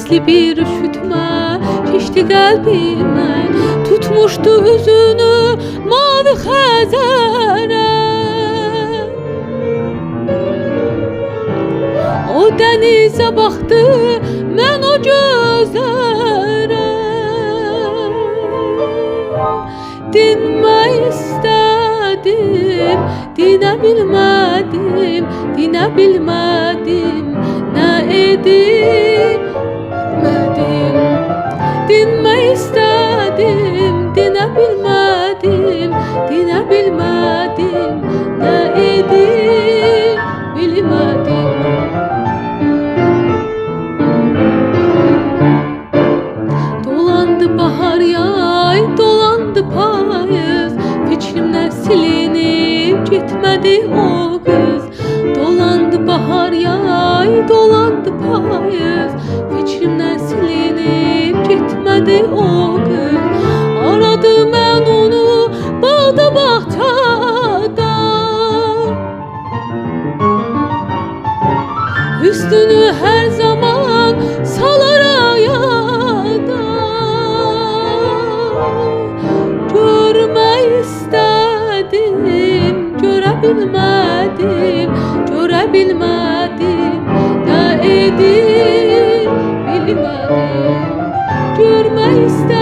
Gizli bir üşütme şişti kalbime, tutmuştu hüzünü mavi xəzərə. O dənizə baxdı, mən o gözlərə. Dinmək istədim, dinə bilmədim, dinə bilmədim, nə edim, bilmədim. Dinmək istədim, dinə bilmədim, dinə bilmədim, nə edim, bilmədim. Dolandı bahar yay, dolandı payız, fikrimdən silinib gitmədi o qız. Dolandı bahar yay, dolandı payız, fikrimdən silinib gitmədi o qız. Aradım mən onu bağda bahçada, üstünü hər zaman salar ayada. Görmək istədim, görə bilmədim, görə bilmədim, nə edim, bilmədim. Görmək istədim,